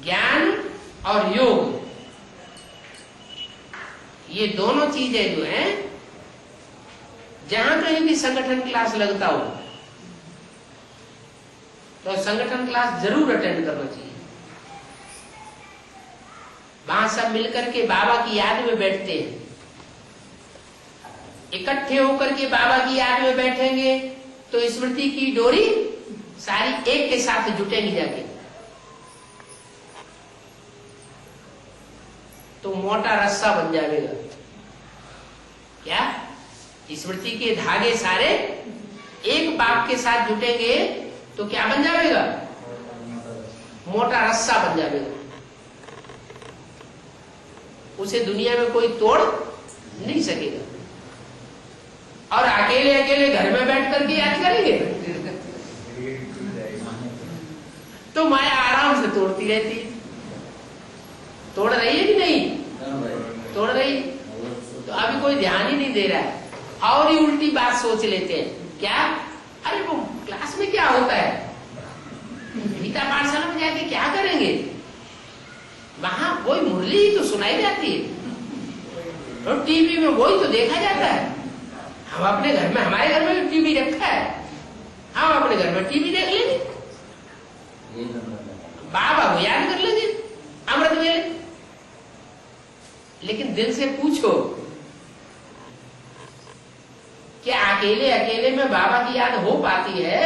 ज्ञान और योग, ये दोनों चीजें जो हैं, जहां कहीं भी संगठन क्लास लगता हो तो संगठन क्लास जरूर अटेंड करना चाहिए। वहां सब मिलकर के बाबा की याद में बैठते हैं। इकट्ठे होकर के बाबा की याद में बैठेंगे तो स्मृति की डोरी सारी एक के साथ जुटेंगी जाके, तो मोटा रस्सा बन जाएगा। क्या स्मृति के धागे सारे एक बाप के साथ जुटेंगे तो क्या बन जाएगा? मोटा रस्सा बन जाएगा। उसे दुनिया में कोई तोड़ नहीं सकेगा। और अकेले अकेले घर में बैठ करके याद करेंगे तो माया आराम से तोड़ती रहती है। तोड़ रही है कि नहीं? तोड़ रही है। तो अभी कोई ध्यान ही नहीं दे रहा है और ही उल्टी बात सोच लेते हैं। क्या? अरे वो क्लास में क्या होता है, गीता पाठशाला में जाके क्या करेंगे? वहां वही मुरली ही तो सुनाई जाती है और टीवी में वही तो देखा जाता है। हम अपने घर में, हमारे घर में भी टीवी रखा है, हम अपने घर में टीवी देख लेंगे, बाबा को याद कर लेंगे अमृत वेले। लेकिन दिल से पूछो, क्या अकेले अकेले में बाबा की याद हो पाती है?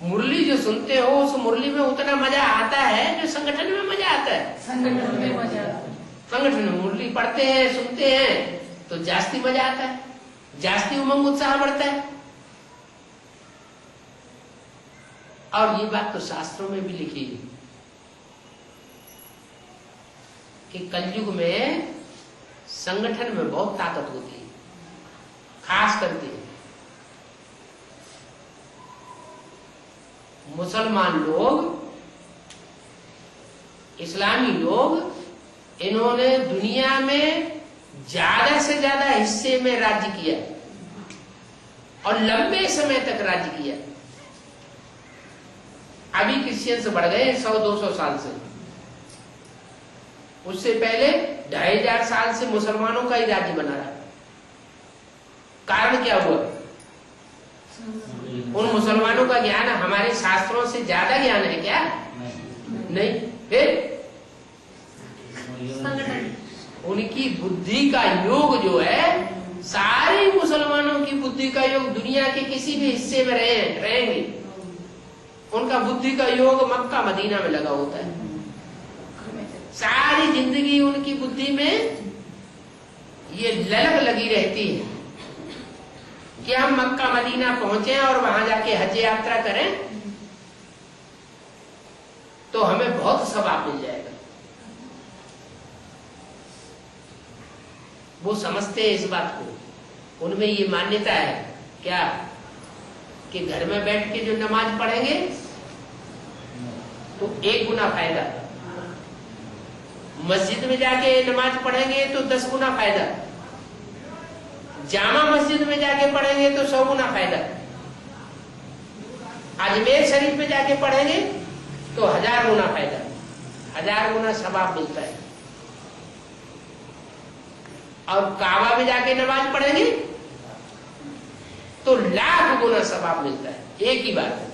मुरली जो सुनते हो उस मुरली में उतना मजा आता है जो संगठन में मजा आता है। संगठन में मजा आता है। संगठन में मुरली पढ़ते हैं, सुनते हैं तो जास्ती मजा आता है, जास्ती उमंग उत्साह बढ़ता है। और ये बात तो शास्त्रों में भी लिखी है कि कलयुग में संगठन में बहुत ताकत होती है, खास करके मुसलमान लोग, इस्लामी लोग, इन्होंने दुनिया में ज्यादा से ज्यादा हिस्से में राज्य किया और लंबे समय तक राज्य किया। अभी क्रिश्चियंस बढ़ गए 100-200 साल से, उससे पहले 2500 साल से मुसलमानों का ही राज्य बना रहा। कारण क्या हुआ? उन मुसलमानों का ज्ञान हमारे शास्त्रों से ज्यादा ज्ञान है क्या? नहीं। फिर उनकी बुद्धि का योग जो है, सारे मुसलमानों की बुद्धि का योग दुनिया के किसी भी हिस्से में रहेंगे, उनका बुद्धि का योग मक्का मदीना में लगा होता है। सारी जिंदगी उनकी बुद्धि में ये ललक लगी रहती है कि हम मक्का मदीना पहुंचे और वहां जाके हज यात्रा करें तो हमें बहुत सवाब मिल जाएगा। वो समझते हैं इस बात को, उनमें ये मान्यता है क्या कि घर में बैठ के जो नमाज पढ़ेंगे तो 1 गुना फायदा, मस्जिद में जाके नमाज पढ़ेंगे तो 10 गुना फायदा, जामा मस्जिद में जाके पढ़ेंगे तो 100 गुना फायदा, अजमेर शरीफ में जाके पढ़ेंगे तो 1000 गुना फायदा, 1000 गुना सवाब मिलता है। और काबा में जाके नमाज पढ़ेंगे तो 1,00,000 गुना सवाब मिलता है, एक ही बात है।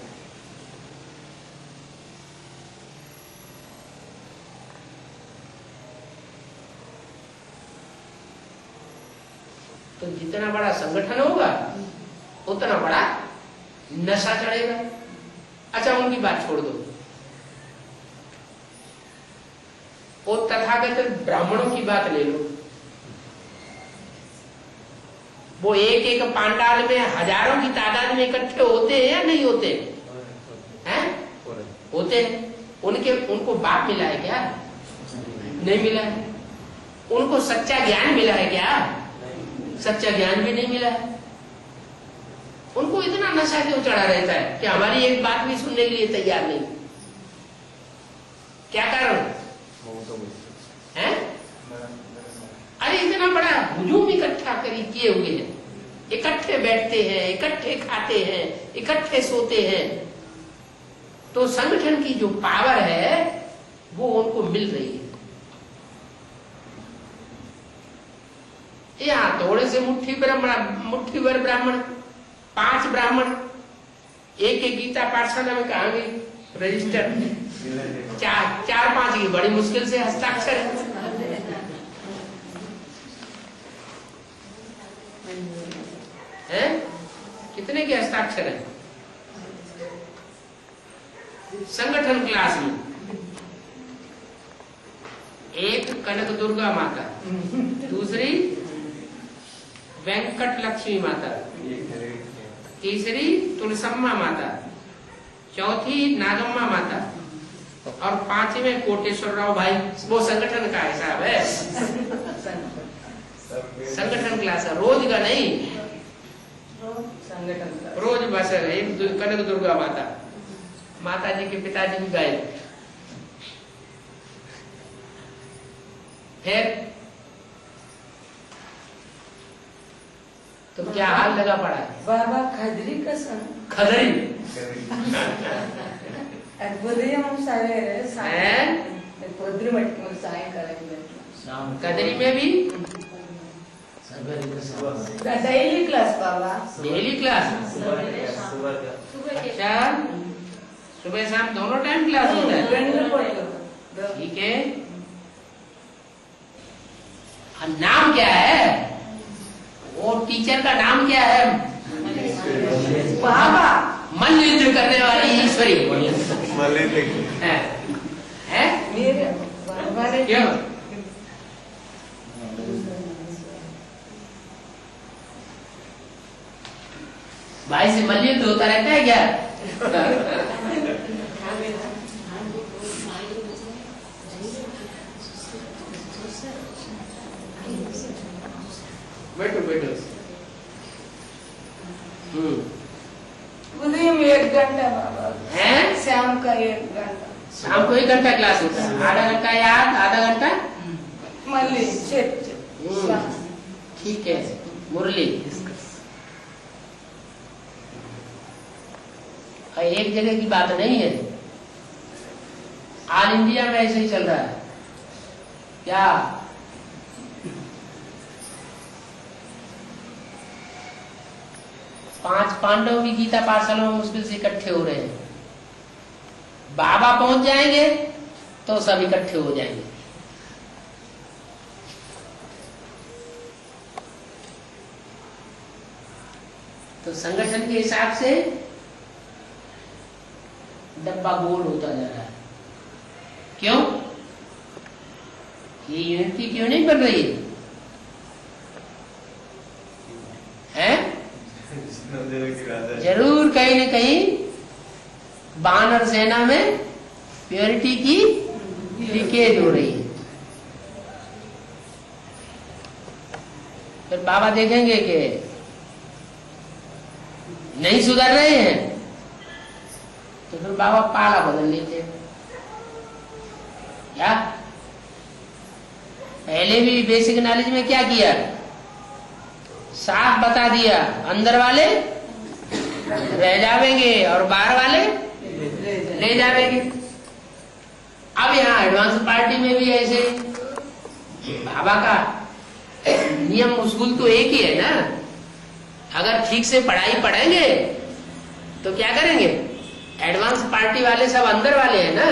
तो जितना बड़ा संगठन होगा उतना बड़ा नशा चढ़ेगा। अच्छा, उनकी बात छोड़ दो, वो तथाकथित ब्राह्मणों की बात ले लो। वो एक एक पांडाल में हजारों की तादाद में इकट्ठे होते हैं या नहीं होते हैं? होते हैं। उनको बाप मिला है क्या? नहीं मिला है। उनको सच्चा ज्ञान मिला है क्या? सच्चा ज्ञान भी नहीं मिला है। उनको इतना नशा क्यों चढ़ा रहता है कि हमारी एक बात भी सुनने के लिए तैयार नहीं? क्या कारण है? अरे इतना बड़ा हुजूम इकट्ठा किए हुए हैं, इकट्ठे बैठते हैं, इकट्ठे खाते हैं, इकट्ठे सोते हैं, तो संगठन की जो पावर है वो उनको मिल रही है। यहाँ थोड़े से मुट्ठी भर ब्राह्मण, 5 ब्राह्मण, एक गीता पाठशाला में कहा गई रजिस्टर, 4-5 की बड़ी मुश्किल से हस्ताक्षर है। कितने के हस्ताक्षर है? संगठन क्लास में एक कनक दुर्गा माता, दूसरी वेंकट लक्ष्मी माता, तीसरी तुलसम्मा माता, चौथी नागम्मा माता और 5वें कोटेश्वर राव भाई। वो संगठन का हिसाब है, संगठन क्लास है, रोज का नहीं, रोज बस एक कनक दुर्गा माता, माता जी के पिताजी भी गए। फिर तो क्या हाल लगा पड़ा है? बाबा खदरी का सन खदरी कदरी में भी डेली क्लास बाबा, डेली क्लास, अच्छा सुबह शाम दोनों टाइम क्लास होता है, ठीक है। नाम क्या है वो टीचर का? नाम क्या है? बाबा मल्ल युद्ध करने वाली ईश्वरी है मेरे बाबा ने क्यों? भाई से मल्ल युद्ध होता रहता है क्या? बैठो बैठो। उदय में 1 घंटा बाबा है, शाम का 1 घंटा, शाम को 1 घंटा क्लास होता है, आधा घंटा याद, आधा घंटा मल्ली ठीक है। मुरली एक जगह की बात नहीं है, ऑल इंडिया में ऐसे ही चल रहा है क्या? 5 पांडवों की गीता पाठशाला में मुश्किल से इकट्ठे हो रहे हैं। बाबा पहुंच जाएंगे तो सब इकट्ठे हो जाएंगे। तो संगठन के हिसाब से डब्बा गोल होता जा रहा है। क्यों? ये यूनिटी क्यों नहीं बन रही है? जरूर कहीं न कहीं वानर सेना में प्योरिटी की लीकेज हो रही है। फिर बाबा देखेंगे कि नहीं सुधर रहे हैं तो फिर बाबा पाला बदल लेते हैं। क्या पहले भी बेसिक नॉलेज में क्या किया? साफ बता दिया, अंदर वाले रह जावेंगे और बाहर वाले ले जावेंगे। अब यहाँ एडवांस पार्टी में भी ऐसे बाबा का नियम उसूल तो एक ही है ना। अगर ठीक से पढ़ाई पढ़ेंगे तो क्या करेंगे? एडवांस पार्टी वाले सब अंदर वाले हैं ना,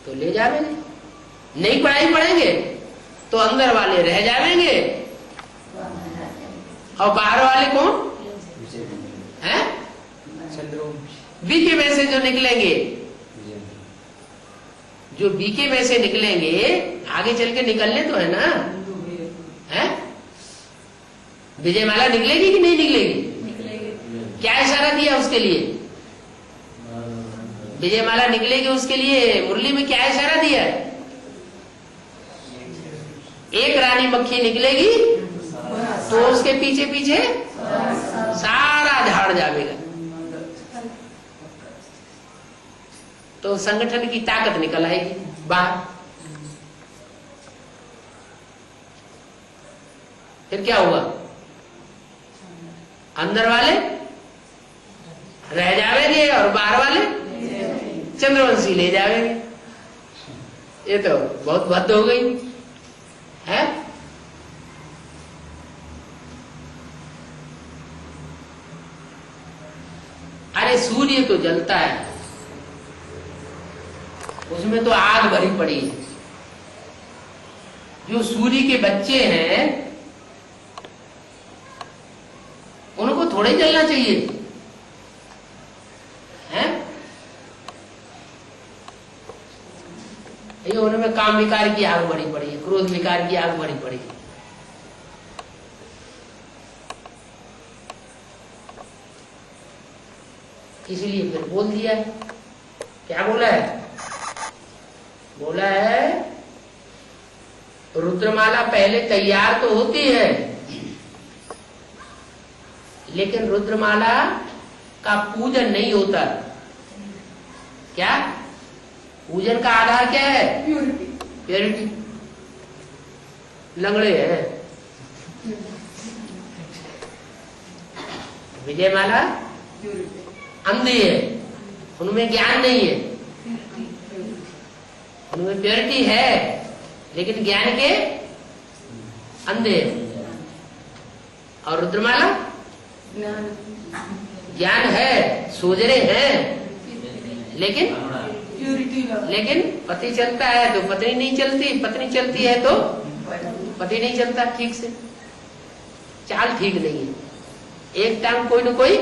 तो ले जावेंगे। नहीं पढ़ाई पढ़ेंगे तो अंदर वाले रह जावेंगे और बाहर वाले कौन हैं? बीके में से जो निकलेंगे, जो बीके में से निकलेंगे आगे चल के निकलने तो है ना, है? विजयमाला निकलेगी कि नहीं निकलेगी? क्या इशारा दिया उसके लिए? विजयमाला निकलेगी उसके लिए मुरली में क्या इशारा दिया है? एक रानी मक्खी निकलेगी तो उसके पीछे पीछे सारा झाड़ जाएगा। तो संगठन की ताकत निकल आएगी बाहर। फिर क्या हुआ? अंदर वाले रह जावेंगे और बाहर वाले चंद्रवंशी ले जावेंगे। ये तो बहुत बात हो गई है। अरे सूर्य तो जलता है, उसमें तो आग भरी पड़ी है। जो सूर्य के बच्चे हैं उनको थोड़े जलना चाहिए हैं? ये उनमें काम विकार की आग भरी पड़ी है, क्रोध विकार की आग भरी पड़ी है। इसलिए फिर बोल दिया है। क्या बोला है? बोला है रुद्रमाला पहले तैयार तो होती है, लेकिन रुद्रमाला का पूजन नहीं होता। क्या पूजन का आधार क्या है? प्योरिटी। लंगड़े हैं। विजयमाला अंधे है, उनमें ज्ञान नहीं है। उनमें प्योरिटी है लेकिन ज्ञान के अंधे हैं। और रुद्रमाला ज्ञान है, सोजरे हैं, लेकिन पति चलता है तो पत्नी नहीं चलती, पत्नी चलती है तो पति नहीं चलता ठीक से। चाल ठीक नहीं है, एक टांग कोई न कोई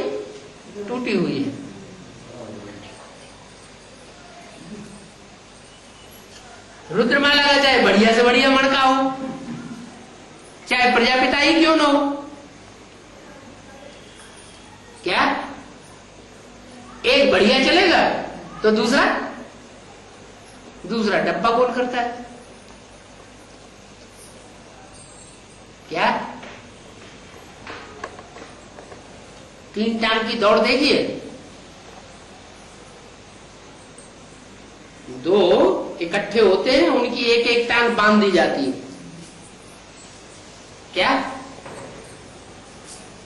टूटी हुई है। रुद्रमाला का चाहे बढ़िया से बढ़िया मणका हो, चाहे प्रजापिता ही क्यों ना हो, क्या एक बढ़िया चलेगा तो दूसरा डब्बा गोल करता है। क्या 3 टांग की दौड़ देखिए, 2 इकट्ठे होते हैं, उनकी एक एक टांग बांध दी जाती है। क्या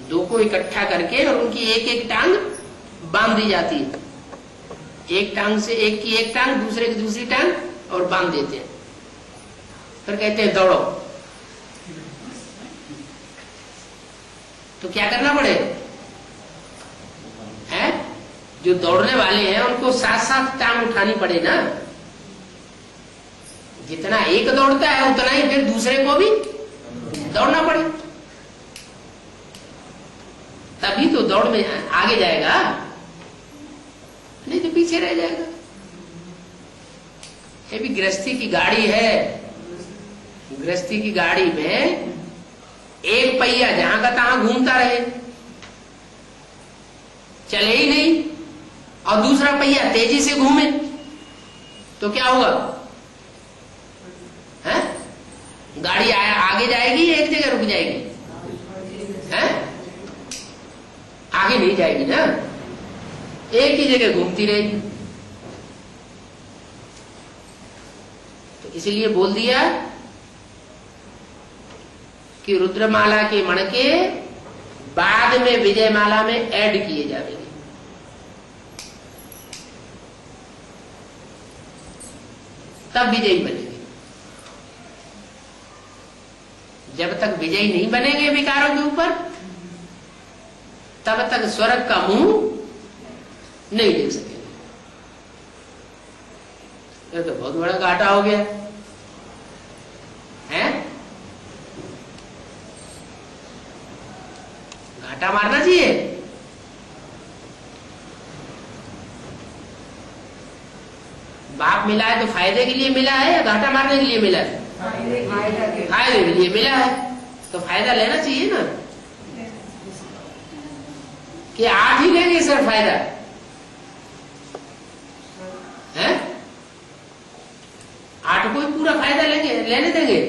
2 को इकट्ठा करके और उनकी एक एक टांग बांध दी जाती है। एक टांग से एक की एक टांग, दूसरे की दूसरी टांग और बांध देते हैं। फिर कहते हैं दौड़ो। तो क्या करना पड़ेगा? है जो दौड़ने वाले हैं उनको साथ साथ टांग उठानी पड़े ना। जितना एक दौड़ता है उतना ही फिर दूसरे को भी दौड़ना पड़े, तभी तो दौड़ में आगे जाएगा, नहीं तो पीछे रह जाएगा। ये भी गृहस्थी की गाड़ी है। गृहस्थी की गाड़ी में एक पहिया जहां का तहां घूमता रहे, चले ही नहीं, और दूसरा पहिया तेजी से घूमे तो क्या होगा? है? गाड़ी आगे जाएगी या एक जगह रुक जाएगी? है? आगे नहीं जाएगी ना, एक ही जगह घूमती रहेगी। तो इसलिए बोल दिया कि रुद्रमाला के मणके बाद में विजयमाला में ऐड किए जाएंगे। तब विजयी बनेंगे। जब तक विजयी नहीं बनेंगे विकारों के ऊपर, तब तक स्वर्ग का मुंह नहीं देख सकेंगे। ये तो बहुत बड़ा घाटा हो गया है। घाटा मारना चाहिए। बाप मिला है तो फायदे के लिए मिला है या घाटा मारने के लिए मिला है? फायदे के लिए मिला है तो फायदा लेना चाहिए ना। कि 8 ही लेंगे सर फायदा है? 8 को ही पूरा फायदा लेने देंगे?